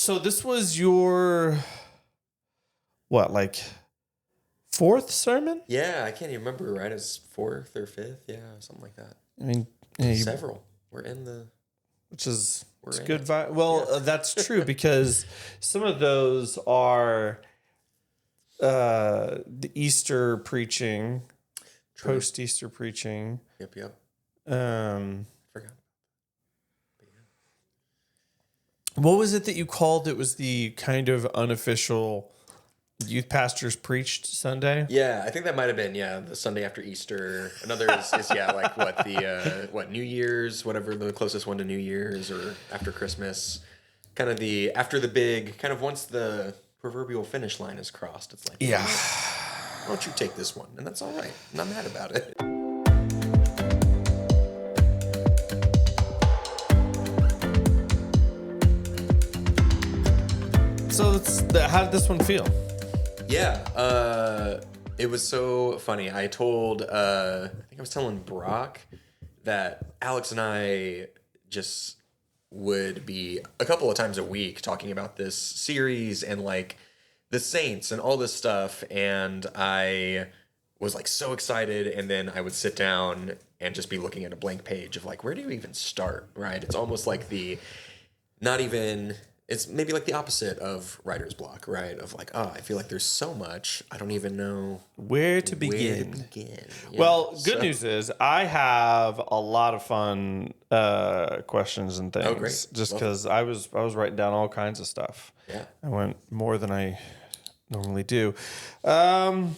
So this was your, what, like fourth sermon? Yeah, I can't even remember, right? It was fourth or fifth. Yeah, something like that. I mean, yeah, Several. We're in the... which is We're it's in good it. vibe. Well, that's true because some of those are the Easter preaching, True. post-Easter preaching. Yep. Um, Forgot. what was it that you called? It was the kind of unofficial youth pastors preached Sunday. Yeah, I think that might have been, the Sunday after Easter. Another is like what the New Year's, whatever the closest one to New Year's, or after Christmas. Kind of after the big, kind of once the proverbial finish line is crossed, it's like, Yeah. why don't you take this one? And that's all right. I'm not mad about it. So how did this one feel? Yeah, it was so funny. I told, I think I was telling Brock that Alex and I just would be a couple of times a week talking about this series and like the saints and all this stuff. And I was like so excited. And then I would sit down and just be looking at a blank page of like, where do you even start? Right. It's almost like it's maybe like the opposite of writer's block, right? Of like, I feel like there's so much. I don't even know Where to begin. Yeah, Well, good news is I have a lot of fun questions and things. Oh, great. Just because I was writing down all kinds of stuff. Yeah. I went more than I normally do. But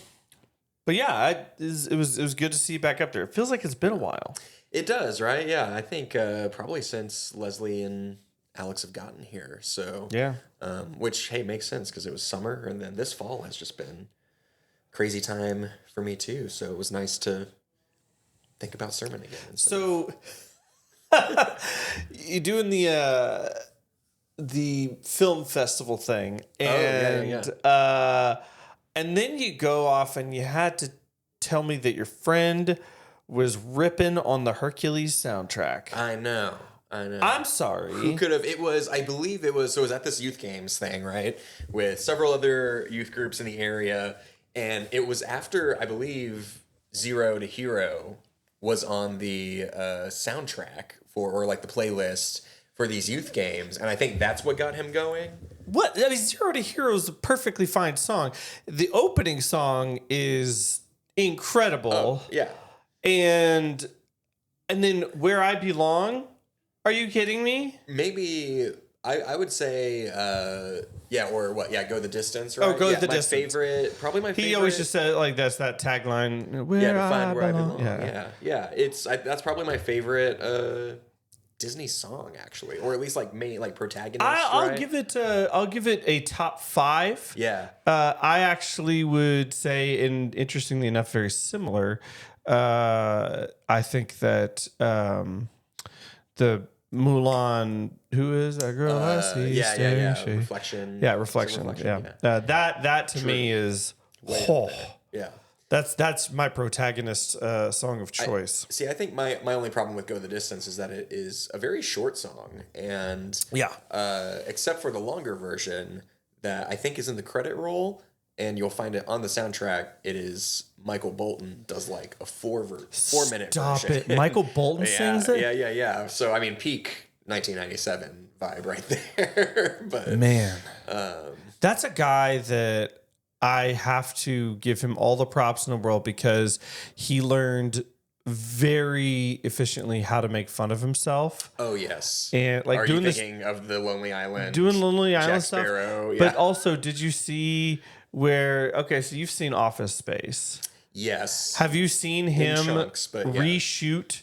yeah, it was good to see you back up there. It feels like it's been a while. It does, right? Yeah, I think probably since Leslie and Alex have gotten here. So Yeah. Which, hey, makes sense because it was summer, and then this fall has just been crazy time for me too. So it was nice to think about sermon again. So you're doing the film festival thing, and and then you go off and you had to tell me that your friend was ripping on the Hercules soundtrack. I know. I'm sorry. Who could have? I believe it was at this youth games thing, right? With several other youth groups in the area. And it was after, I believe, Zero to Hero was on the soundtrack or like the playlist for these youth games. And I think that's what got him going. What? I mean, Zero to Hero is a perfectly fine song. The opening song is incredible. Oh, yeah. And then Where I Belong. Are you kidding me? Maybe I would say or what? Yeah, Go the Distance, right? Go the Distance. Probably my favorite. He always just said like that's that tagline. Where to find where I belong. Yeah. That's probably my favorite Disney song actually, or at least like main like protagonist. I'll give it a top 5. Yeah. I actually would say, and interestingly enough, very similar. I think that the Mulan, who is that girl I see? Reflection. Yeah, Reflection. Yeah. That to me is Yeah. That's my protagonist song of choice. I think my only problem with Go the Distance is that it is a very short song, and except for the longer version that I think is in the credit roll, and you'll find it on the soundtrack. It is Michael Bolton does like a 4-minute version. Stop it. Michael Bolton sings it? Yeah. So, I mean, peak 1997 vibe right there. But man, that's a guy that I have to give him all the props in the world because he learned very efficiently how to make fun of himself. Oh, yes. And like Are doing you thinking of the Lonely Island? Doing Lonely Island Jack stuff. Sparrow, yeah. But also, did you see so you've seen Office Space. Yes. Have you seen him reshoot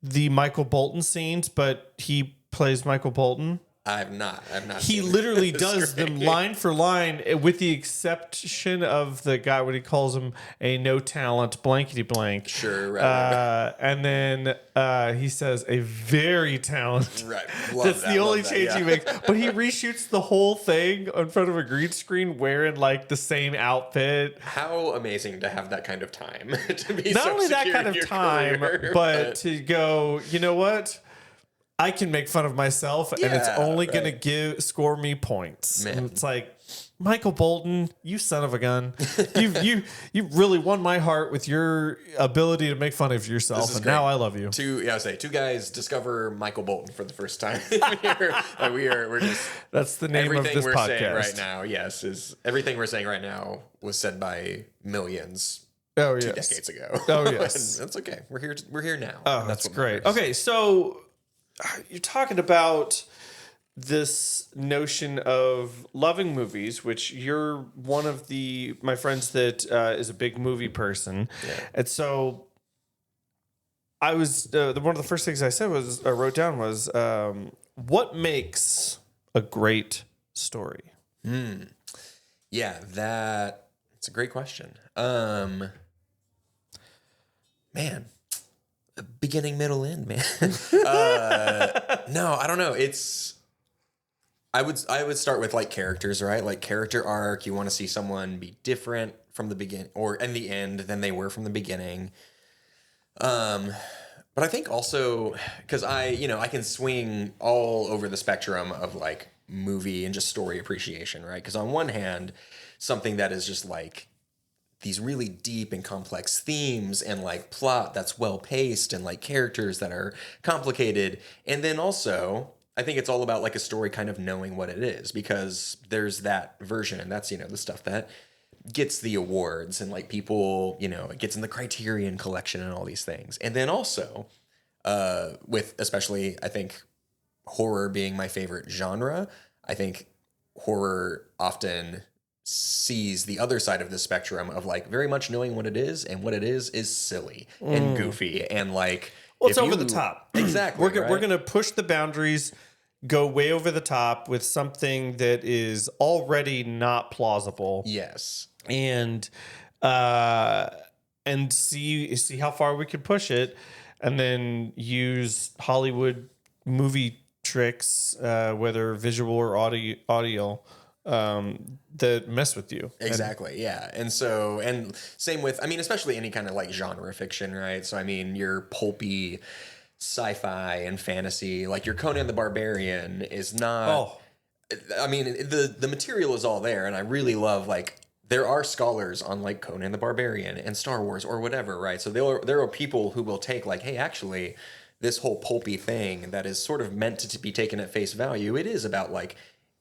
the Michael Bolton scenes, but he plays Michael Bolton? I've not. He literally does them line for line, with the exception of the guy when he calls him a no talent blankety blank. Sure, right. And then he says a very talented. Right. That's the only change he makes. But he reshoots the whole thing in front of a green screen wearing like the same outfit. How amazing to have that kind of time to be not so only that secure kind in of your time, career, but to go, you know what? I can make fun of myself, and it's only going to score me points. Man. And it's like, Michael Bolton, you son of a gun. You really won my heart with your ability to make fun of yourself, and now I love you. Two guys discover Michael Bolton for the first time. we're just That's the name of this we're podcast saying right now. Yes, is everything we're saying right now was said by millions. Oh, 2 decades ago. Oh, yes. That's okay. We're here now. Oh, that's great. Okay, so you're talking about this notion of loving movies, which you're one of my friends that is a big movie person. Yeah. And so I was, one of the first things I wrote down was, what makes a great story? Yeah, that's a great question. Man, beginning, middle, end, man. No, I don't know. I would start with like characters, right? Like character arc. You want to see someone be different from the beginning or in the end than they were from the beginning. But I think also because I can swing all over the spectrum of like movie and just story appreciation, right? Because on one hand, something that is just like these really deep and complex themes and like plot that's well paced and like characters that are complicated. And then also, I think it's all about like a story kind of knowing what it is, because there's that version and that's, the stuff that gets the awards and like people, it gets in the Criterion collection and all these things. And then also, with especially, I think horror being my favorite genre, I think horror often sees the other side of the spectrum of like very much knowing what it is, and what it is silly and goofy and like it's over the top. Exactly. We're gonna push the boundaries, go way over the top with something that is already not plausible. Yes. And see how far we can push it, and then use Hollywood movie tricks, whether visual or audio, that mess with you. Exactly. Yeah. And so, and same with, especially any kind of like genre fiction, right? So, your pulpy sci-fi and fantasy, like your Conan the Barbarian is not, the material is all there. And I really love, like, there are scholars on like Conan the Barbarian and Star Wars or whatever, right? So there are people who will take like, hey, actually, this whole pulpy thing that is sort of meant to be taken at face value, it is about like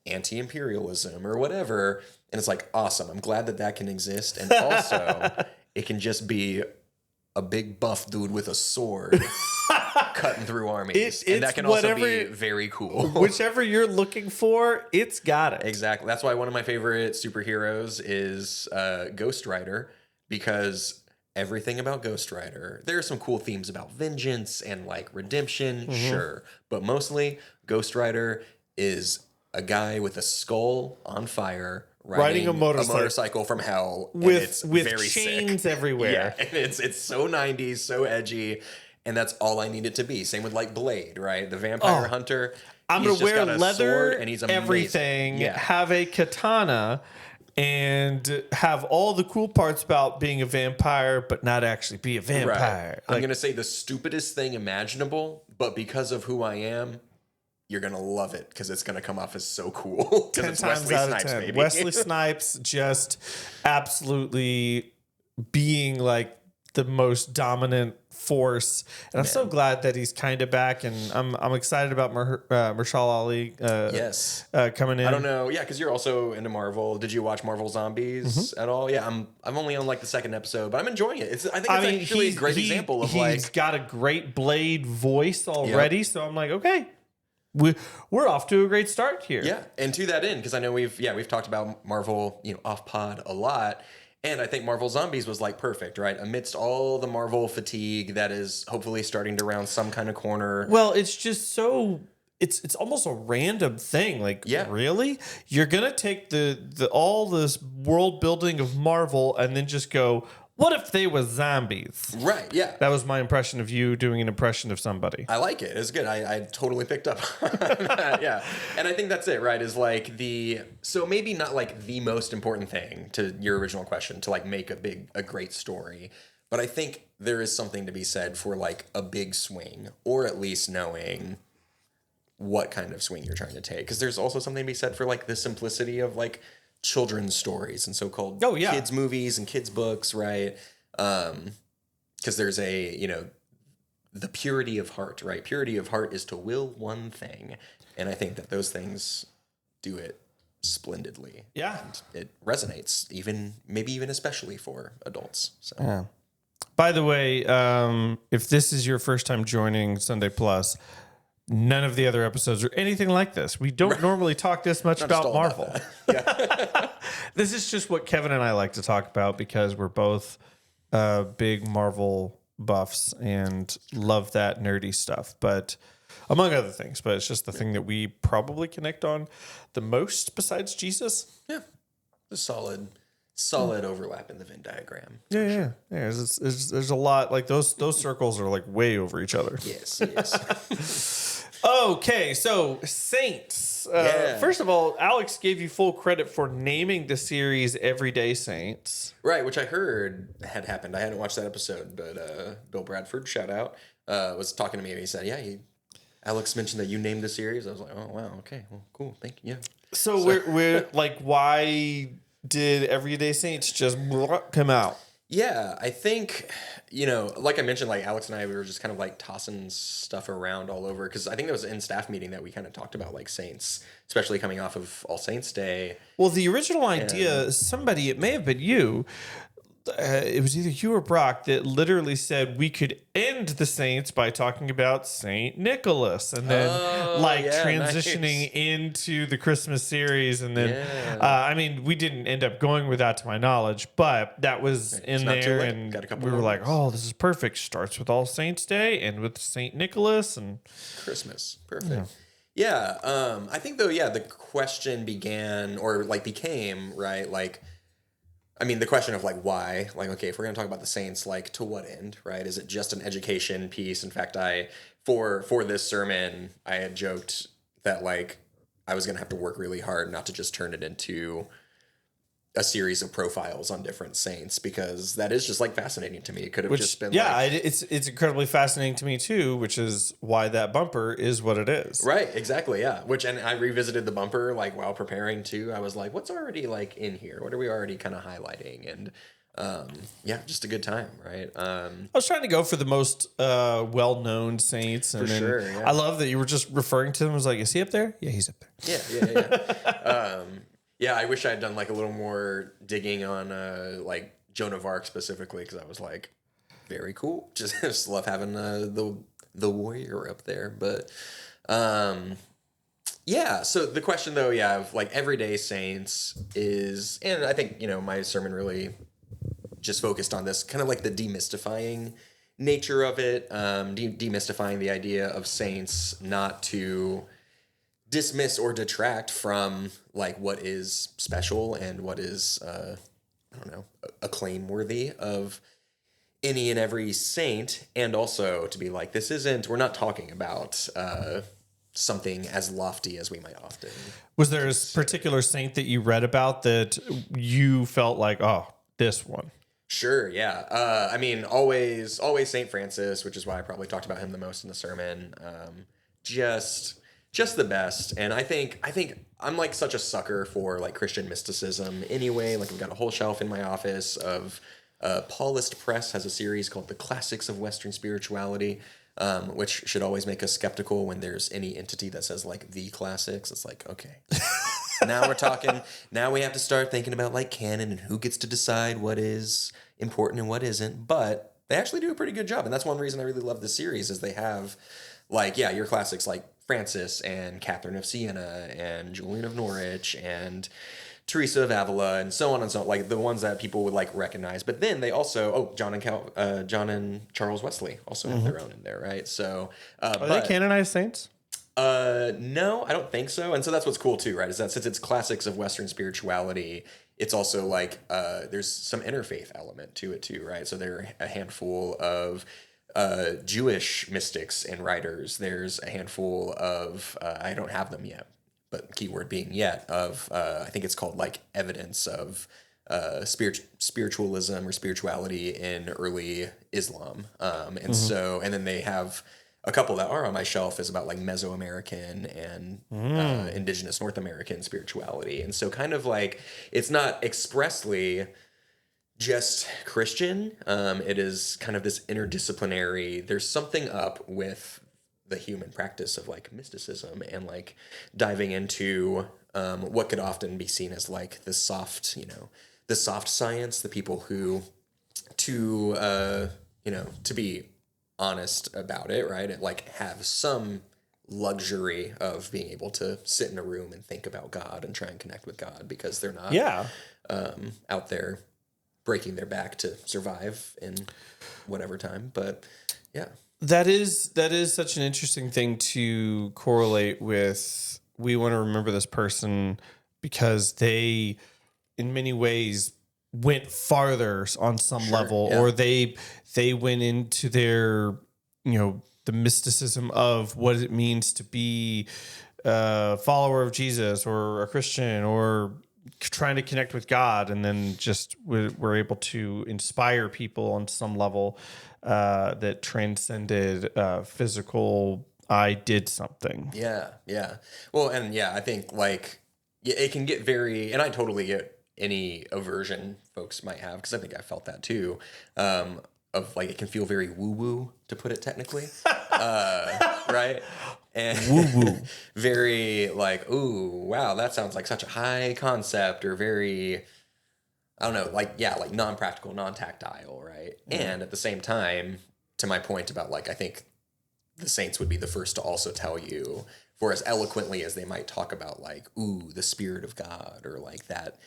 anti-imperialism or whatever. And it's like, awesome. I'm glad that can exist. And also it can just be a big buff dude with a sword cutting through armies. And that can also be very cool. Whichever you're looking for, it's got it. Exactly. That's why one of my favorite superheroes is Ghost Rider, because everything about Ghost Rider, there are some cool themes about vengeance and like redemption, sure. But mostly Ghost Rider is a guy with a skull on fire riding a motorcycle from hell with very chains sick. everywhere. Yeah, and it's so 90s, so edgy, and that's all I need it to be. Same with like Blade, right? The vampire hunter. I'm gonna wear leather, and he's everything, yeah. have a katana, and have all the cool parts about being a vampire, but not actually be a vampire. Right. I'm gonna say the stupidest thing imaginable, but because of who I am, you're going to love it because it's going to come off as so cool. 10 times Wesley out Snipes, of 10. Baby. Wesley Snipes just absolutely being like the most dominant force. And I'm so glad that he's kind of back. And I'm excited about Mahershala Ali coming in. I don't know. Yeah, because you're also into Marvel. Did you watch Marvel Zombies at all? Yeah, I'm only on like the second episode, but I'm enjoying it. I think it's actually a great example of like... He's got a great Blade voice already. So I'm like, okay. We're off to a great start here. Yeah, and to that end, because I know we've talked about Marvel, off pod a lot, and I think Marvel Zombies was like perfect, right? Amidst all the Marvel fatigue that is hopefully starting to round some kind of corner. Well, it's just so it's almost a random thing. Like, really, you're gonna take the all this world building of Marvel and then just go, what if they were zombies? Right, yeah. That was my impression of you doing an impression of somebody. I like it. It's good. I totally picked up on that. Yeah. And I think that's it, right? Is like so maybe not like the most important thing to your original question to like make a great story. But I think there is something to be said for like a big swing, or at least knowing what kind of swing you're trying to take. Because there's also something to be said for like the simplicity of like children's stories and so-called kids movies and kids books, right? Because there's the purity of heart, right? Purity of heart is to will one thing. And I think that those things do it splendidly. Yeah. And it resonates, maybe even especially for adults. So. Yeah. By the way, if this is your first time joining Sunday Plus, none of the other episodes are anything like this. We don't normally talk this much about Marvel. This is just what Kevin and I like to talk about because we're both big Marvel buffs and love that nerdy stuff. But among other things, but it's just the thing that we probably connect on the most besides Jesus. Yeah. A solid overlap in the Venn diagram. Yeah. There's a lot, like those circles are like way over each other. Yes. Okay, so Saints. First of all, Alex gave you full credit for naming the series Everyday Saints. Right, which I heard had happened. I hadn't watched that episode, but Bill Bradford, shout out, was talking to me and he said, Alex mentioned that you named the series. I was like, oh, wow, okay, well, cool, thank you. Yeah. So we're like, why did Everyday Saints just come out? Yeah, I think, like I mentioned, like Alex and I, we were just kind of like tossing stuff around all over. Because I think it was in staff meeting that we kind of talked about like Saints, especially coming off of All Saints Day. Well, the original idea, it may have been you. It was either you or Brock that literally said we could end the Saints by talking about Saint Nicholas and then transitioning into the Christmas series. And then, we didn't end up going with that to my knowledge, but that was in there. And we were like, oh, this is perfect. Starts with All Saints Day and with Saint Nicholas and Christmas. Perfect. Yeah. I think though, the question became, right? Like, the question of like why, like, okay, if we're gonna talk about the Saints, like to what end, right? Is it just an education piece? In fact, for this sermon, I had joked that like I was gonna have to work really hard not to just turn it into a series of profiles on different saints, because that is just like fascinating to me. It could have just been it's incredibly fascinating to me too, which is why that bumper is what it is. Right, exactly, yeah. And I revisited the bumper like while preparing too. I was like, what's already like in here? What are we already kind of highlighting? And just a good time, right? I was trying to go for the most well-known saints. And sure, yeah. I love that you were just referring to them as like, is he up there? Yeah, he's up there. Yeah. Yeah, I wish I had done like a little more digging on like Joan of Arc specifically, because I was like, very cool. Just love having the warrior up there. But so the question though, of like Everyday Saints is, and I think my sermon really just focused on this kind of like the demystifying nature of it, demystifying the idea of saints, not to dismiss or detract from like what is special and what is acclaim worthy of any and every saint, and also to be like, we're not talking about something as lofty as we might often. Was there a particular saint that you read about that you felt like, oh, this one? Sure, yeah. Always Saint Francis, which is why I probably talked about him the most in the sermon. Just the best. And I think I'm like such a sucker for like Christian mysticism anyway. Like I've got a whole shelf in my office of Paulist Press has a series called The Classics of Western Spirituality, which should always make us skeptical when there's any entity that says like the classics. It's like, okay, now we're talking. Now we have to start thinking about like canon and who gets to decide what is important and what isn't. But they actually do a pretty good job. And that's one reason I really love this series is they have like, your classics like Francis and Catherine of Siena and Julian of Norwich and Teresa of Avila and so on and so on, like the ones that people would like recognize. But then they also, John and Charles Wesley also have their own in there, right? So are they canonized saints? No, I don't think so. And so that's what's cool too, right? Is that since it's classics of Western spirituality, it's also like there's some interfaith element to it too, right? So there are a handful of Jewish mystics and writers. There's a handful of I don't have them yet, but keyword being yet, of I think it's called like evidence of spiritualism or spirituality in early Islam, and then they have a couple that are on my shelf is about like Mesoamerican and indigenous North American spirituality. And so kind of like, it's not expressly just Christian. It is kind of this interdisciplinary, there's something up with the human practice of like mysticism and like diving into what could often be seen as like the soft, the soft science, the people who to be honest about it, right? And like have some luxury of being able to sit in a room and think about God and try and connect with God because they're not out there breaking their back to survive in whatever time. But yeah. That is such an interesting thing to correlate with. We want to remember this person because they, in many ways, went farther on some level, or they went into their, the mysticism of what it means to be a follower of Jesus or a Christian or trying to connect with God, and then just were able to inspire people on some level that transcended physical. I did something. Yeah. Well, and I think like it can get very, and I totally get any aversion folks might have, because I think I felt that too. Of like, it can feel very woo-woo, to put it technically, right? And woo-woo, very like, ooh, wow, that sounds like such a high concept, or very, I don't know, like non-practical, non-tactile, right? Mm-hmm. And at the same time, to my point about like, I think the saints would be the first to also tell you, for as eloquently as they might talk about like, ooh, the Spirit of God, or like that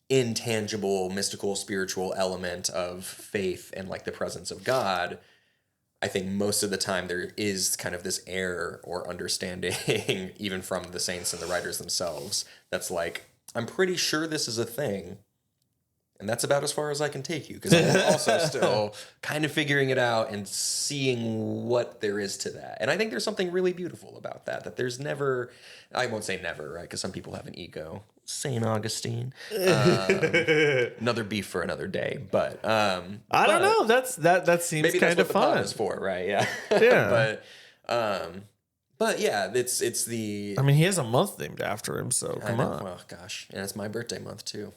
intangible, mystical, spiritual element of faith and like the presence of God, I think most of the time there is kind of this air or understanding, even from the saints and the writers themselves, that's like, I'm pretty sure this is a thing. And that's about as far as I can take you, because I'm also still kind of figuring it out and seeing what there is to that. And I think there's something really beautiful about that there's never, I won't say never, right? Because some people have an ego. St. Augustine. Another beef for another day. But I don't know. That seems kind of fun. Pod is for, right? Yeah. Yeah. But yeah, it's the. I mean, he has a month named after him, so come on. Well, gosh, and it's my birthday month too.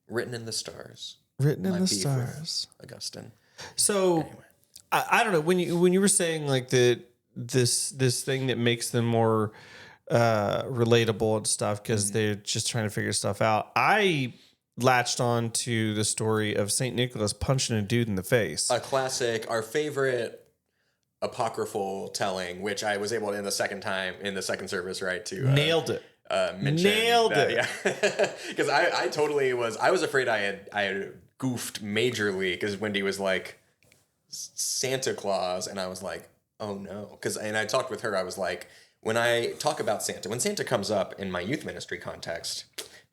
Written in the stars. Written in the stars. Augustine. So anyway. I don't know, when you were saying like that this thing that makes them more relatable and stuff because they're just trying to figure stuff out. I latched on to the story of St. Nicholas punching a dude in the face. A classic, our favorite apocryphal telling, which I was able in the second service, right, to nailed it. Nailed it. Yeah. Because I totally was. I was afraid I had goofed majorly, because Wendy was like Santa Claus, and I was like, oh no. And I talked with her. I was like, when I talk about Santa, when Santa comes up in my youth ministry context,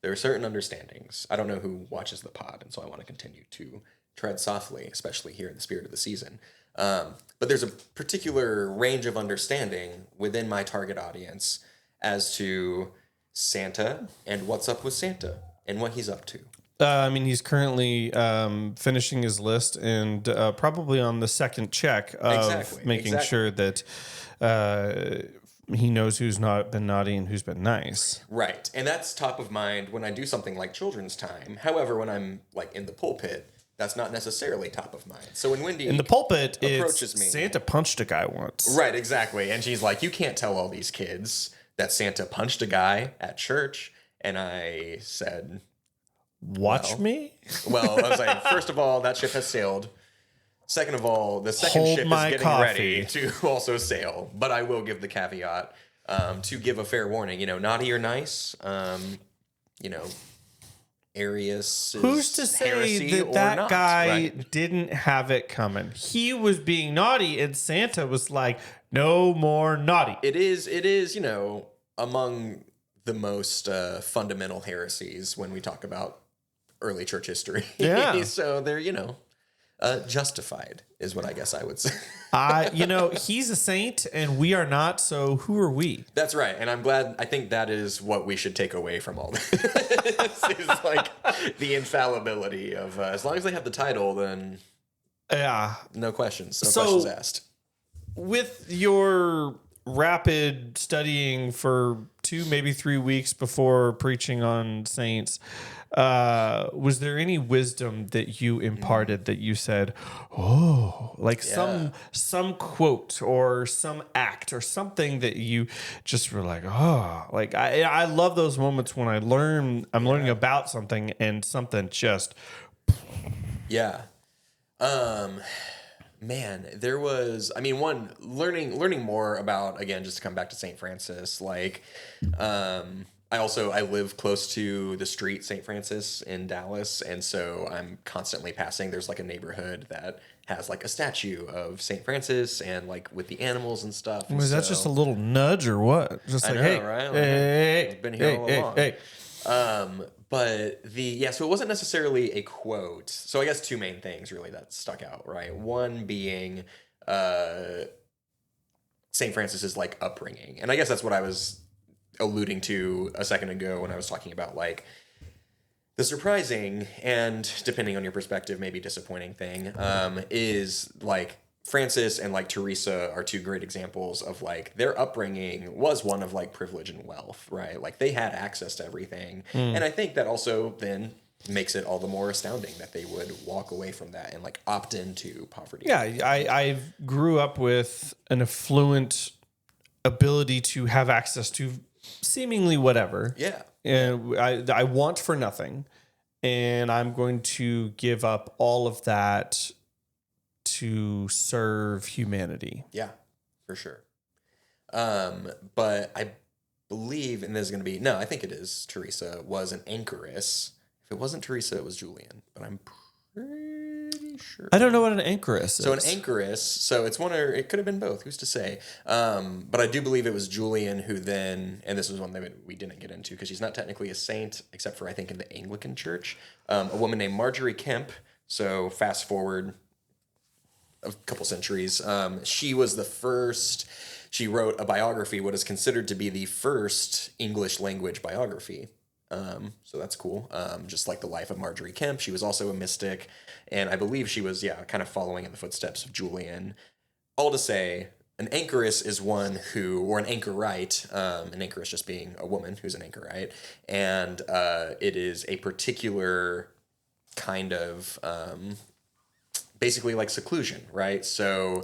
there are certain understandings. I don't know who watches the pod, and so I want to continue to tread softly, especially here in the spirit of the season. But there's a particular range of understanding within my target audience as to Santa and what's up with Santa and what he's up to. I mean, he's currently finishing his list and probably on the second check of making sure that he knows who's not been naughty and who's been nice. Right. And that's top of mind when I do something like Children's Time. However, when I'm like in the pulpit, that's not necessarily top of mind. So when Wendy in the pulpit approaches me, Santa punched a guy once. Right, exactly. And she's like, you can't tell all these kids that Santa punched a guy at church. And I said, watch me? Well, I was like, first of all, that ship has sailed. Second of all, the second ship is getting ready to also sail. But I will give the caveat to give a fair warning. Naughty or nice, Arius. Who's to say that not, guy right? didn't have it coming? He was being naughty, and Santa was like, no more naughty. It is, among the most fundamental heresies when we talk about early church history. Yeah. So they're, justified is what I guess I would say. He's a saint and we are not, so who are we? That's right. And I'm glad, I think that is what we should take away from all this. Is like the infallibility of, as long as they have the title, then yeah, no questions. No questions asked. with your rapid studying for 2, maybe 3 weeks before preaching on saints, was there any wisdom that you imparted that you said, oh, like Yeah. some quote or some act or something that you just were like, oh, like I love those moments when I'm learning about something and something just Yeah. Um, Man, there was, I mean, one learning more about, again, just to come back to St. Francis, like, I live close to the street St. Francis in Dallas, and so I'm constantly passing. There's like a neighborhood that has like a statue of St. Francis and like with the animals and stuff. And was that just a so little nudge or what? Just I like, know, hey, right? Like, hey, I've been here hey, all hey, along. hey. So it wasn't necessarily a quote. So I guess two main things really that stuck out, right? One being uh, St. Francis's like upbringing, and I guess that's what I was alluding to a second ago when I was talking about like the surprising and, depending on your perspective, maybe disappointing thing is like Francis and like Teresa are two great examples of like their upbringing was one of like privilege and wealth, right? Like they had access to everything. And I think that also then makes it all the more astounding that they would walk away from that and like opt into poverty. Yeah, I grew up with an affluent ability to have access to seemingly whatever. Yeah. And I want for nothing. And I'm going to give up all of that to serve humanity. Yeah, for sure. But I believe, and this is going to be, no, I think it is Teresa, was an anchoress. If it wasn't Teresa, it was Julian, but I'm pretty sure. I don't know what an anchoress is. So an anchoress, so it's one or it could have been both. Who's to say? But I do believe it was Julian who then, and this was one that we didn't get into because she's not technically a saint, except for I think in the Anglican Church. A woman named Marjorie Kemp. So fast forward a couple centuries, she was the first. She wrote a biography, what is considered to be the first English language biography. So that's cool. Just like the life of Marjorie Kemp. She was also a mystic. And I believe she was, kind of following in the footsteps of Julian. All to say, an anchoress is one who, or an anchorite, an anchoress just being a woman who's an anchorite. And it is a particular kind of, basically like seclusion, right? So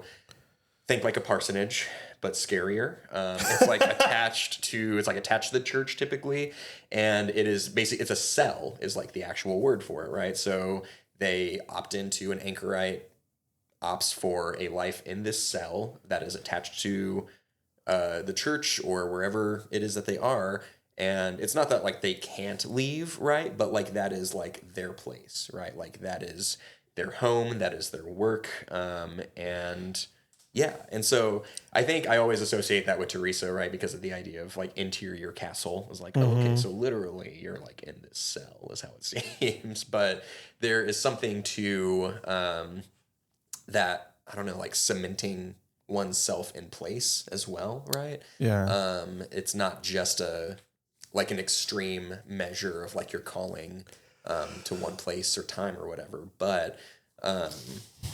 think like a parsonage, but scarier. It's like attached to the church typically, and it is basically it's a cell is like the actual word for it, right? So they opt into an anchorite opts for a life in this cell that is attached to the church or wherever it is that they are. And it's not that like they can't leave, right? But like that is like their place, right? Like that is their home, that is their work, and yeah. And so I think I always associate that with Teresa, right? Because of the idea of like interior castle is like, oh, okay, so literally you're like in this cell is how it seems. But there is something to that, I don't know, like cementing oneself in place as well, right? Yeah. It's not just like an extreme measure of like your calling to one place or time or whatever. But I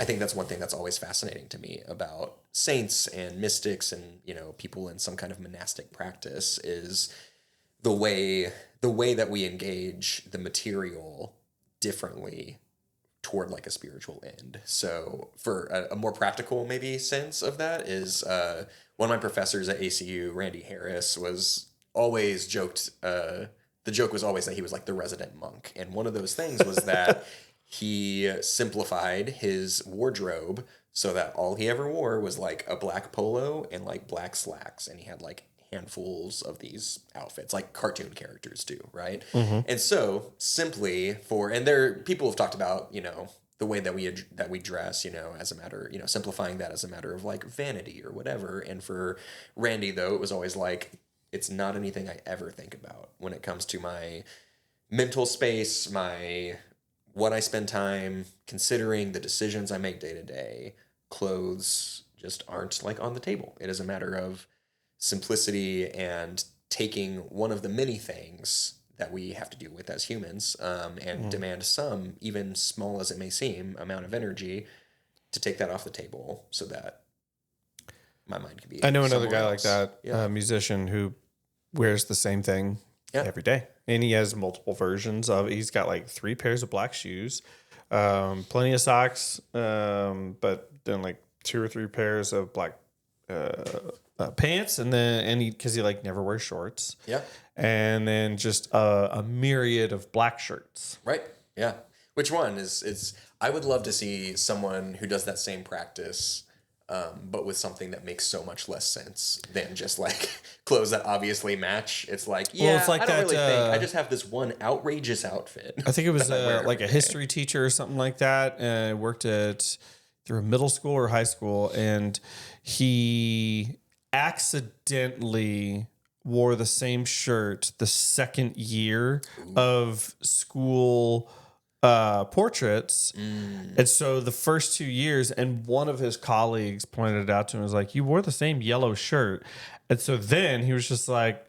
think that's one thing that's always fascinating to me about saints and mystics and people in some kind of monastic practice is the way that we engage the material differently toward like a spiritual end. So for a more practical maybe sense of that is one of my professors at ACU, Randy Harris, was always joked. The joke was always that he was like the resident monk, and one of those things was that he simplified his wardrobe so that all he ever wore was like a black polo and like black slacks, and he had like handfuls of these outfits like cartoon characters do, right? And so simply and there people have talked about the way that we dress, as a matter, simplifying that as a matter of like vanity or whatever. And for Randy though, it was always like it's not anything I ever think about when it comes to my mental space, what I spend time considering, the decisions I make day to day. Clothes just aren't like on the table. It is a matter of simplicity and taking one of the many things that we have to deal with as humans and demand some, even small as it may seem, amount of energy to take that off the table so that my mind could be. I know another somewhere guy else. like that, Yeah. a musician who wears the same thing every day. And he has multiple versions of it. He's got like 3 pairs of black shoes, plenty of socks, but then like 2 or 3 pairs of black pants, and then because he like never wears shorts. Yeah. And then just a myriad of black shirts. Right. Yeah. Which one is I would love to see someone who does that same practice, but with something that makes so much less sense than just like clothes that obviously match. It's like, yeah, it's like I don't that, really think. I just have this one outrageous outfit. I think it was that I wear like a every day. history teacher or something like that. Worked at through middle school or high school, and he accidentally wore the same shirt the second year of school portraits. And so the first 2 years, and one of his colleagues pointed it out to him, was like, you wore the same yellow shirt. And so then he was just like,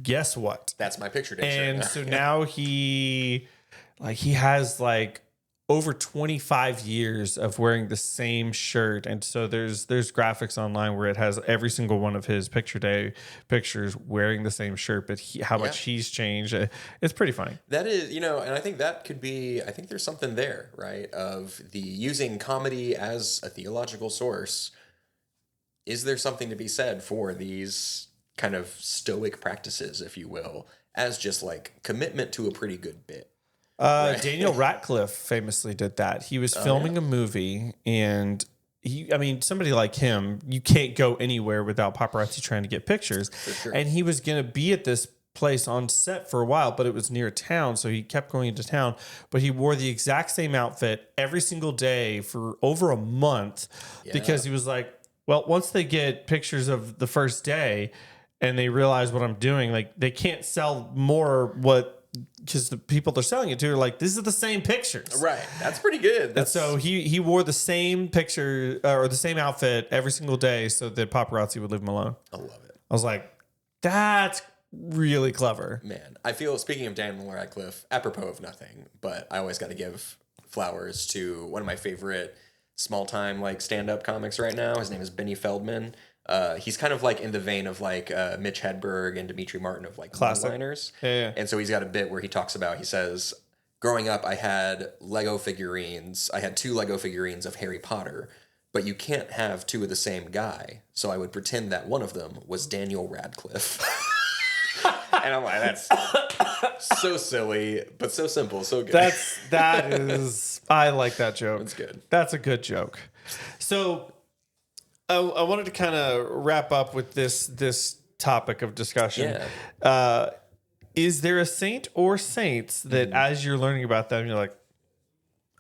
guess what? That's my picture day shirt. And so now he has like over 25 years of wearing the same shirt. And so there's graphics online where it has every single one of his picture day pictures wearing the same shirt, but how much he's changed. It's pretty funny. That is, and I think that could be, I think there's something there, right? Of the using comedy as a theological source. Is there something to be said for these kind of stoic practices, if you will, as just like commitment to a pretty good bit? Daniel Radcliffe famously did that. He was filming a movie, and somebody like him, you can't go anywhere without paparazzi trying to get pictures. For sure. And he was going to be at this place on set for a while, but it was near town, so he kept going into town. But he wore the exact same outfit every single day for over a month because he was like, well, once they get pictures of the first day and they realize what I'm doing, like they can't sell more because the people they're selling it to are like, this is the same pictures. Right. That's pretty good. And so he wore the same picture or the same outfit every single day so that paparazzi would leave him alone. I love it. I was like, that's really clever. Man, I feel, speaking of Daniel Radcliffe, apropos of nothing, but I always got to give flowers to one of my favorite small-time like stand-up comics right now. His name is Benny Feldman. He's kind of like in the vein of like Mitch Hedberg and Dimitri Martin of like one-liners. Yeah. And so he's got a bit where he talks about, he says, growing up, I had Lego figurines. I had 2 Lego figurines of Harry Potter, but you can't have 2 of the same guy. So I would pretend that one of them was Daniel Radcliffe. And I'm like, that's so silly, but so simple, so good. That is, I like that joke. That's good. That's a good joke. So I wanted to kind of wrap up with this topic of discussion. Yeah. Is there a saint or saints that as you're learning about them, you're like,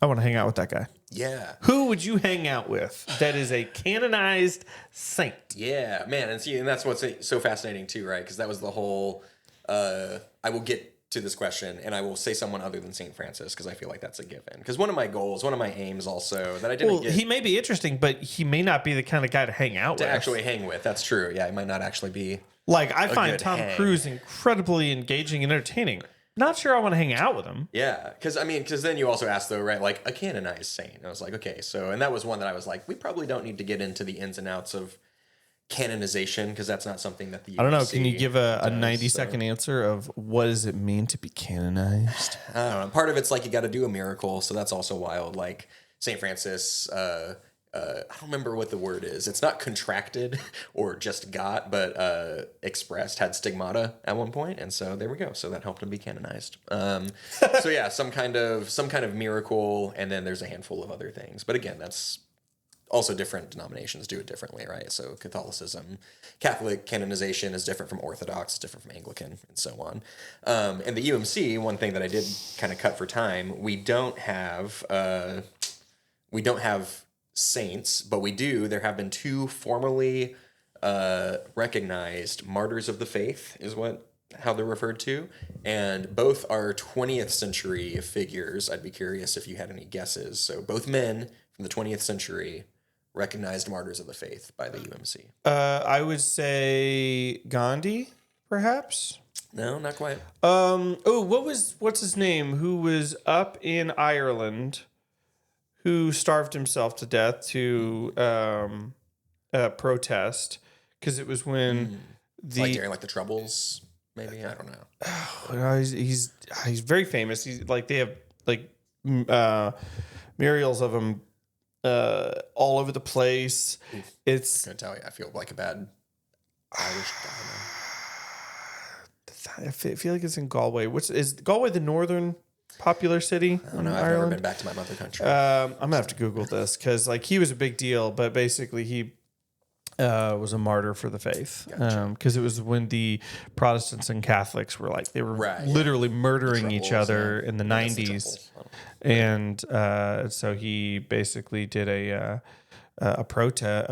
I want to hang out with that guy? Yeah. Who would you hang out with that is a canonized saint? Yeah, man. And that's what's so fascinating too, right? Because that was the whole, I will get to this question and I will say someone other than St. Francis because I feel like that's a given. Because one of my goals, one of my aims also that I didn't get he may be interesting, but he may not be the kind of guy to hang out with. to actually hang with. That's true. Yeah, it might not actually be. Like, I find good Tom hang. Cruise incredibly engaging and entertaining. Not sure I want to hang out with him. Yeah, because then you also asked though, right? Like a canonized saint. I was like, okay, so, and that was one that I was like, we probably don't need to get into the ins and outs of canonization because that's not something that the I don't know. UMC Can you give a does, 90-second answer of what does it mean to be canonized? I don't know. Part of it's like you got to do a miracle, so that's also wild. Like St. Francis, I don't remember what the word is. It's not contracted or just got, but expressed, had stigmata at one point, and so there we go. So that helped him be canonized. So yeah, some kind of miracle, and then there's a handful of other things. But again, that's also different denominations do it differently, right? So Catholicism, Catholic canonization is different from Orthodox, it's different from Anglican, and so on. And the UMC, one thing that I did kind of cut for time, we don't have saints, but we do. There have been 2 formally recognized martyrs of the faith, is how they're referred to, and both are 20th century figures. I'd be curious if you had any guesses. So both men from the 20th century, recognized martyrs of the faith by the UMC. I would say Gandhi, perhaps. No, not quite. What's his name? Who was up in Ireland, who starved himself to death to protest because it was when Like during like the Troubles, maybe, I don't know. he's very famous. He's like they have like murals of him all over the place. It's I can tell you, I feel like a bad Irish guy now. I feel like it's in Galway. Is Galway the northern popular city I don't in know. I've Ireland? never been back to my mother country. I'm gonna have to Google this because like he was a big deal, but basically he was a martyr for the faith because it was when the Protestants and Catholics were like they were literally murdering each other in the 90s, and so he basically did a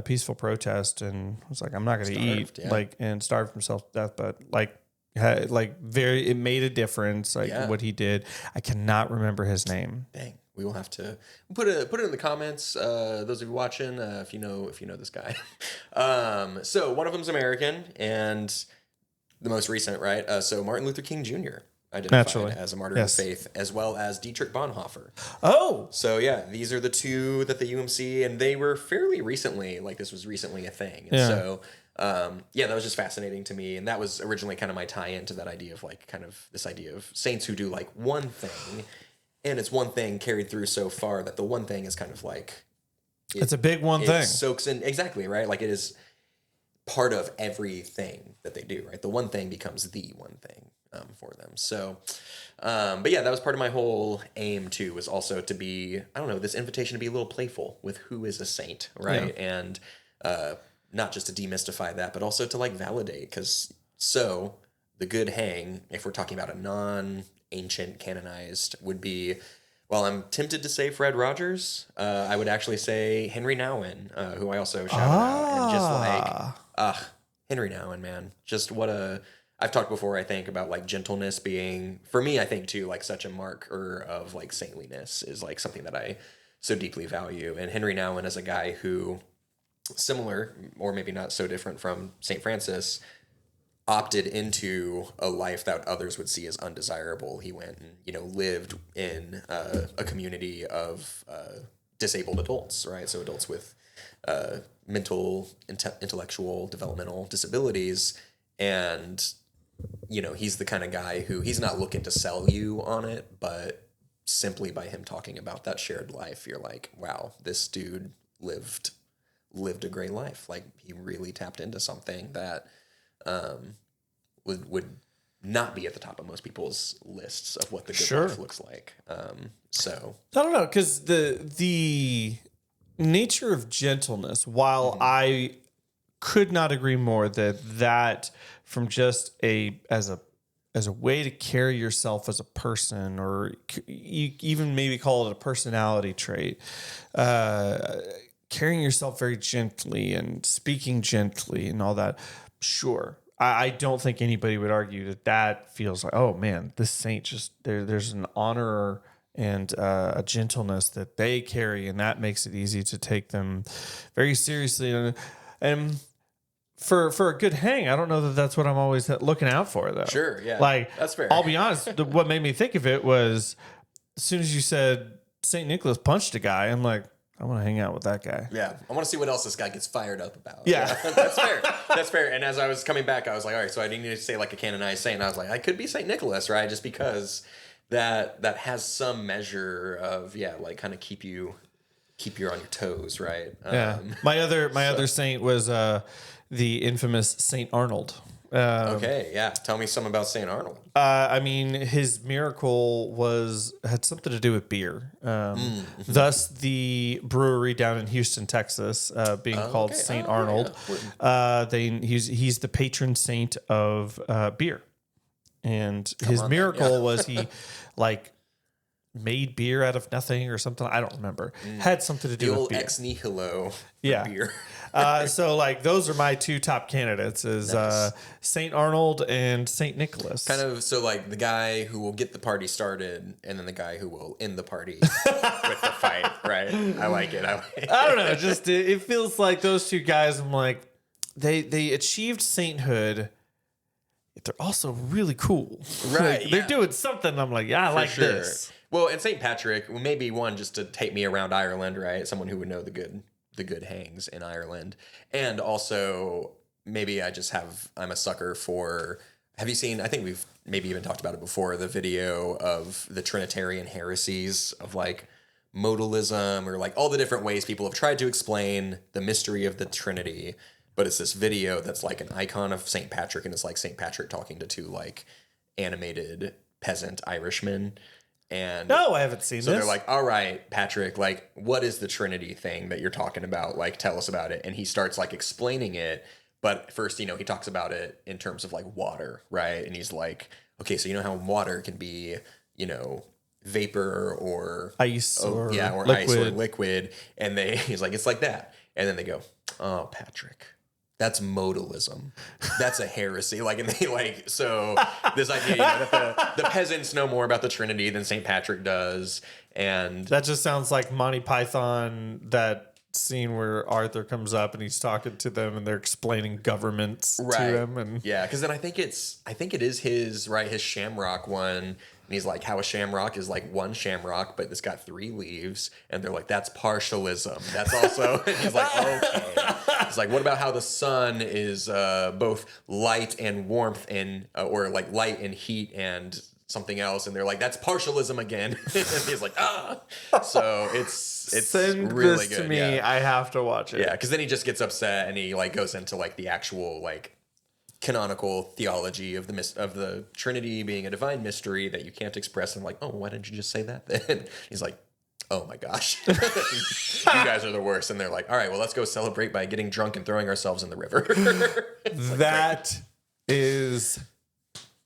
peaceful protest, and was like, I'm not going to eat, and starved himself to death, but it made a difference, what he did. I cannot remember his name. Dang. We will have to put it in the comments. Those of you watching, if you know this guy. So one of them's American, and the most recent, right? So Martin Luther King Jr. identified as a martyr of faith, as well as Dietrich Bonhoeffer. Oh, so yeah, these are the two that the UMC, and they were fairly recently. Like this was recently a thing, and so. That was just fascinating to me, and that was originally kind of my tie-in to that idea of like kind of this idea of saints who do like one thing. And it's one thing carried through so far that the one thing is kind of like... It's a big one thing. It soaks in... Exactly, right? Like it is part of everything that they do, right? The one thing becomes the one thing for them. So, but yeah, that was part of my whole aim too, was also to be, I don't know, this invitation to be a little playful with who is a saint, right? Yeah. And not just to demystify that, but also to like validate, because the good hang, if we're talking about a non-ancient canonized, would be, well, I'm tempted to say Fred Rogers. I would actually say Henry Nouwen, who I also shouted out. And just like, Henry Nouwen, man. Just I've talked before, I think, about like gentleness being, for me, I think too, like such a marker of like saintliness is like something that I so deeply value. And Henry Nouwen is a guy who, similar, or maybe not so different from St. Francis, opted into a life that others would see as undesirable. He went and, lived in a community of disabled adults, right? So adults with mental, intellectual, developmental disabilities. And, he's the kind of guy who he's not looking to sell you on it, but simply by him talking about that shared life, you're like, wow, this dude lived a great life. Like he really tapped into something that would not be at the top of most people's lists of what the good life looks like. So I don't know, because the nature of gentleness, while I could not agree more that from just as a way to carry yourself as a person, or you even maybe call it a personality trait, carrying yourself very gently and speaking gently and all that. Sure. I don't think anybody would argue that feels like, oh man, this saint just there's an honor and a gentleness that they carry, and that makes it easy to take them very seriously. And for a good hang, I don't know that that's what I'm always looking out for, though. Sure, yeah, like that's fair. I'll be honest. What made me think of it was as soon as you said Saint Nicholas punched a guy, I'm like, I want to hang out with that guy. Yeah, I want to see what else this guy gets fired up about. Yeah. That's fair. That's fair. And as I was coming back, I was like, all right, so I didn't need to say like a canonized saint. I was like, I could be Saint Nicholas, right? Just because that has some measure of like kind of keep you on your toes, right? Yeah. My other saint was the infamous Saint Arnold. Okay, yeah. Tell me some about Saint Arnold. I mean, his miracle had something to do with beer. Thus, the brewery down in Houston, Texas, being called Saint Arnold. Yeah. He's the patron saint of beer, and his miracle was he made beer out of nothing or something. I don't remember. Had something to do with beer. Ex nihilo beer. So those are my two top candidates is nice. Saint Arnold and Saint Nicholas. Kind of so the guy who will get the party started and then the guy who will end the party with the fight, right? I like it. I don't know. Just it feels like those two guys, I'm like, they achieved sainthood. They're also really cool. Right. They're doing something. I'm like, yeah, I like this. Well, and St. Patrick, maybe one just to take me around Ireland, right? Someone who would know the good the good hangs in Ireland. And also, maybe I'm a sucker for. Have you seen? I think we've maybe even talked about it before. The video of the Trinitarian heresies of like modalism, or like all the different ways people have tried to explain the mystery of the Trinity. But it's this video that's like an icon of St. Patrick, and it's like St. Patrick talking to two like animated peasant Irishmen. And no, I haven't seen so this. they're like, all right, Patrick, like, what is the Trinity thing that you're talking about? Like, tell us about it. And he starts like explaining it. But first, he talks about it in terms of like water, right? And he's like, okay, so you know how water can be, vapor or ice or or liquid. ice or liquid. And he's like, it's like that. And then they go, oh, Patrick, that's modalism. That's a heresy. Like, and they like, so this idea that the peasants know more about the Trinity than St. Patrick does. And that just sounds like Monty Python, that scene where Arthur comes up and he's talking to them and they're explaining governments to him. And yeah, because then I think it is his shamrock one. And he's like, how a shamrock is like one shamrock, but it's got 3 leaves. And they're like, that's partialism. That's also, and he's like, okay. It's like, what about how the sun is both light and warmth and, or like light and heat and something else? And they're like, that's partialism again. And he's like, ah. So it's send really this good. to me. Yeah. I have to watch it. Yeah, because then he just gets upset and he like goes into like the actual like canonical theology of the Trinity being a divine mystery that you can't express. And I'm like, oh, why didn't you just say that then? He's like, oh my gosh, you guys are the worst. And they're like, all right, well, let's go celebrate by getting drunk and throwing ourselves in the river. That is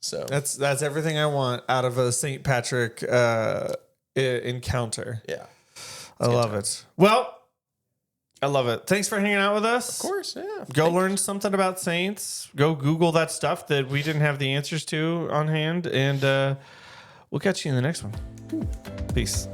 so. That's everything I want out of a St. Patrick encounter. Yeah, I love it. Well, I love it. Thanks for hanging out with us. Of course, yeah. Go learn something about saints. Go Google that stuff that we didn't have the answers to on hand. And we'll catch you in the next one. Peace.